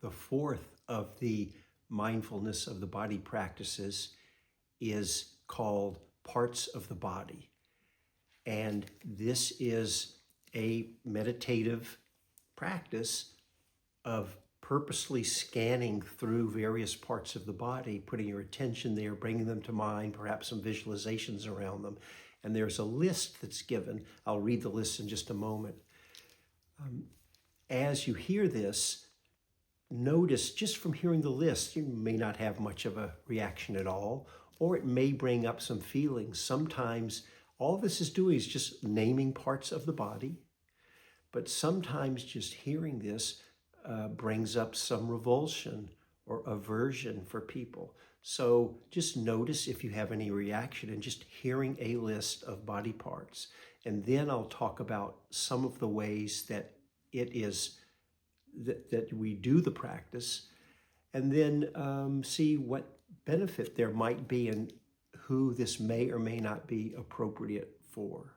The fourth of the mindfulness of the body practices is called parts of the body. And this is a meditative practice of purposely scanning through various parts of the body, putting your attention there, bringing them to mind, perhaps some visualizations around them. And there's a list that's given. I'll read the list in just a moment. As you hear this, notice just from hearing the list, you may not have much of a reaction at all, or it may bring up some feelings. Sometimes all this is doing is just naming parts of the body, but sometimes just hearing this brings up some revulsion or aversion for people. So just notice if you have any reaction in just hearing a list of body parts. And then I'll talk about some of the ways that it is that we do the practice, and then see what benefit there might be and who this may or may not be appropriate for.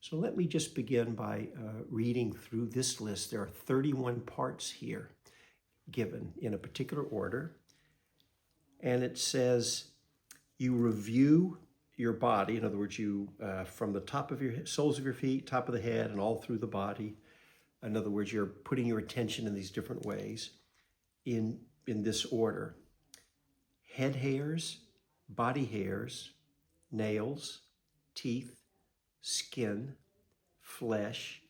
So let me just begin by reading through this list. There are 31 parts here given in a particular order. And it says, you review your body. In other words, you from the top of your soles of your feet, top of the head, and all through the body. In other words, you're putting your attention in these different ways in this order. Head hairs, body hairs, nails, teeth, skin, flesh,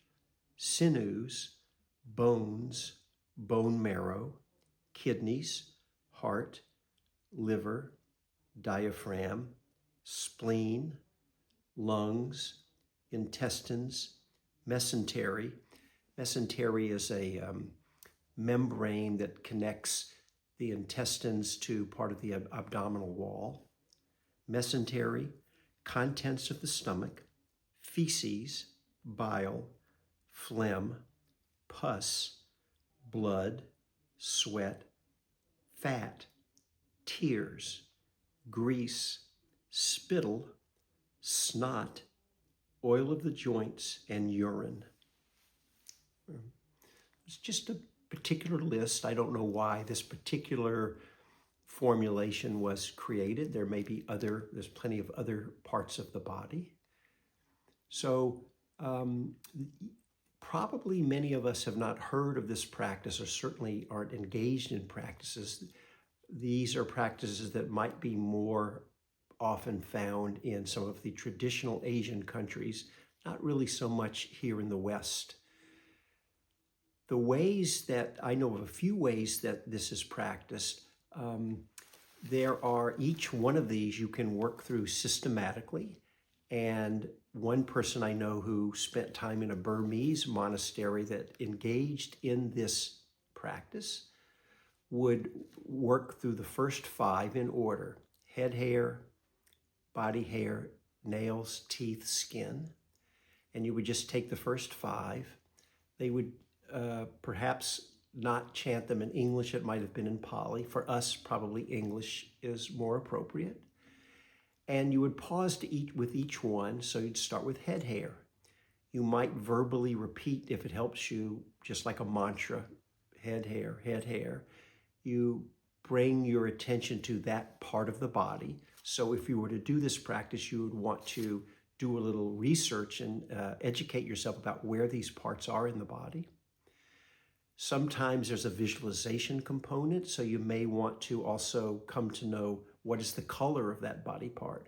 sinews, bones, bone marrow, kidneys, heart, liver, diaphragm, spleen, lungs, intestines, mesentery. Mesentery is a membrane that connects the intestines to part of the abdominal wall. Mesentery, contents of the stomach, feces, bile, phlegm, pus, blood, sweat, fat, tears, grease, spittle, snot, oil of the joints, and urine. It's just a particular list. I don't know why this particular formulation was created. There may be there's plenty of other parts of the body. So probably many of us have not heard of this practice, or certainly aren't engaged in practices. These are practices that might be more often found in some of the traditional Asian countries, not really so much here in the West. The ways that I know of, a few ways that this is practiced, there are each one of these you can work through systematically. And one person I know who spent time in a Burmese monastery that engaged in this practice would work through the first 5 in order: head hair, body hair, nails, teeth, skin. And you would just take the first 5. They would perhaps not chant them in English. It might have been in Pali. For us, probably English is more appropriate. And you would pause to eat with each one. So you'd start with head hair. You might verbally repeat, if it helps you, just like a mantra, head hair, head hair. You bring your attention to that part of the body. So if you were to do this practice, you would want to do a little research and educate yourself about where these parts are in the body. Sometimes there's a visualization component, so you may want to also come to know what is the color of that body part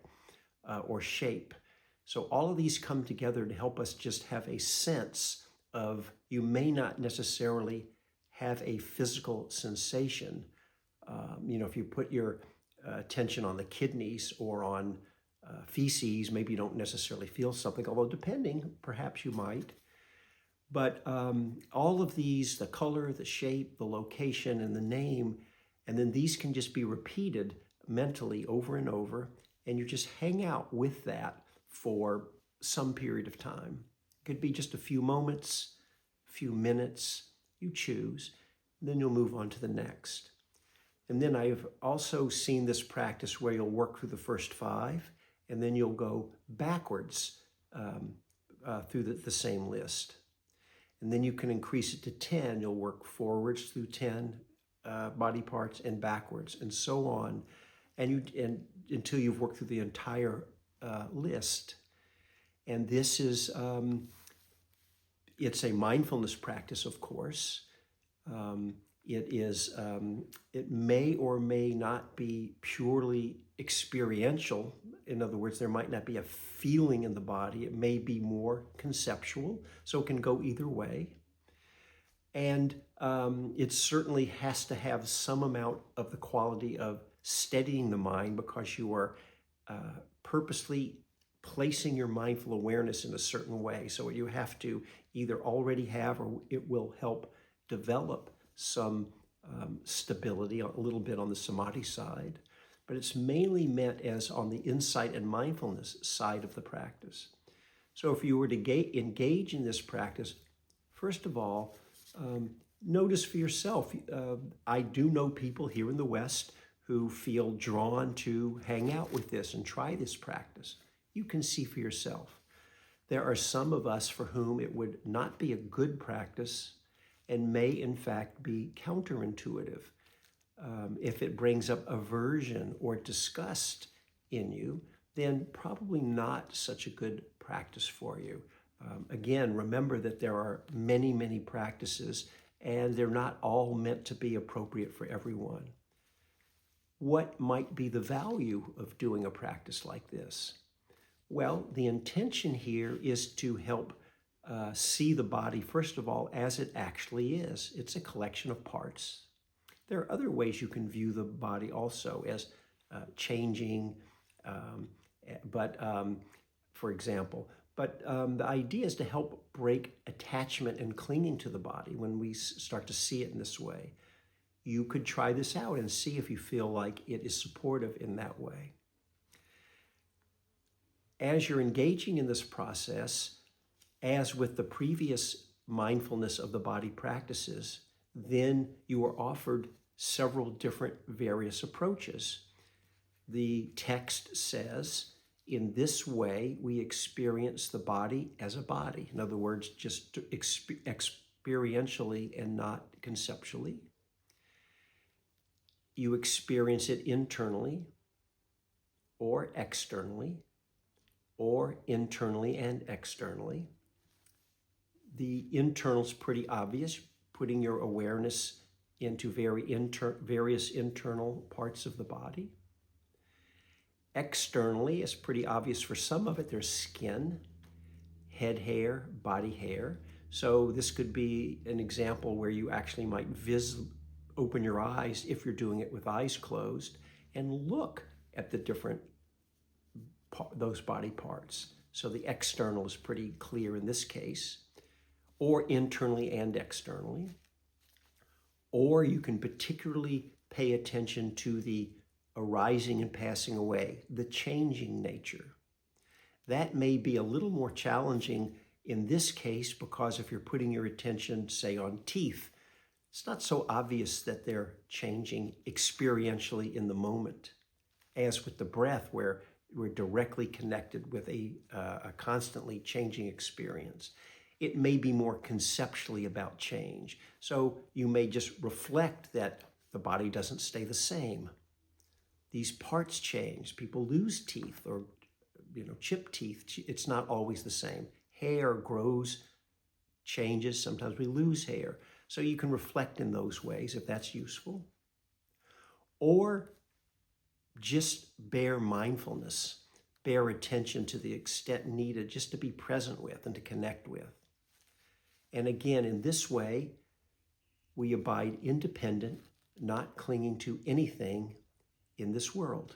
or shape. So all of these come together to help us just have a sense of, you may not necessarily have a physical sensation. If you put your attention on the kidneys or on feces, maybe you don't necessarily feel something, although depending, perhaps you might. But all of these, the color, the shape, the location, and the name, and then these can just be repeated mentally over and over, and you just hang out with that for some period of time. It could be just a few moments, a few minutes, you choose, and then you'll move on to the next. And then I've also seen this practice where you'll work through the first 5, and then you'll go backwards through the same list. And then you can increase it to 10. You'll work forwards through 10, body parts and backwards, and so on, and until you've worked through the entire list. And this is it's a mindfulness practice, of course. It may or may not be purely experiential. In other words, there might not be a feeling in the body. It may be more conceptual, so it can go either way. And it certainly has to have some amount of the quality of steadying the mind, because you are purposely placing your mindful awareness in a certain way. So you have to either already have, or it will help develop some stability a little bit on the samadhi side. But it's mainly meant as on the insight and mindfulness side of the practice. So if you were to engage in this practice, first of all, notice for yourself. I do know people here in the West who feel drawn to hang out with this and try this practice. You can see for yourself. There are some of us for whom it would not be a good practice and may in fact be counterintuitive. If it brings up aversion or disgust in you, then probably not such a good practice for you. Again, remember that there are many, many practices, and they're not all meant to be appropriate for everyone. What might be the value of doing a practice like this? Well, the intention here is to help see the body, first of all, as it actually is. It's a collection of parts. There are other ways you can view the body also as changing, for example. But the idea is to help break attachment and clinging to the body when we start to see it in this way. You could try this out and see if you feel like it is supportive in that way. As you're engaging in this process, as with the previous mindfulness of the body practices, then you are offered several different various approaches. The text says, in this way, we experience the body as a body. In other words, just experientially and not conceptually. You experience it internally or externally, or internally and externally. The internal is pretty obvious, putting your awareness into various internal parts of the body. Externally is pretty obvious for some of it. There's skin, head hair, body hair. So this could be an example where you actually might open your eyes, if you're doing it with eyes closed, and look at the different those body parts. So the external is pretty clear in this case, or internally and externally. Or you can particularly pay attention to the arising and passing away, the changing nature. That may be a little more challenging in this case, because if you're putting your attention, say, on teeth, it's not so obvious that they're changing experientially in the moment, as with the breath, where we're directly connected with a constantly changing experience. It may be more conceptually about change. So you may just reflect that the body doesn't stay the same. These parts change. People lose teeth, or chip teeth. It's not always the same. Hair grows, changes. Sometimes we lose hair. So you can reflect in those ways if that's useful. Or just bear mindfulness, bear attention to the extent needed, just to be present with and to connect with. And again, in this way, we abide independent, not clinging to anything in this world.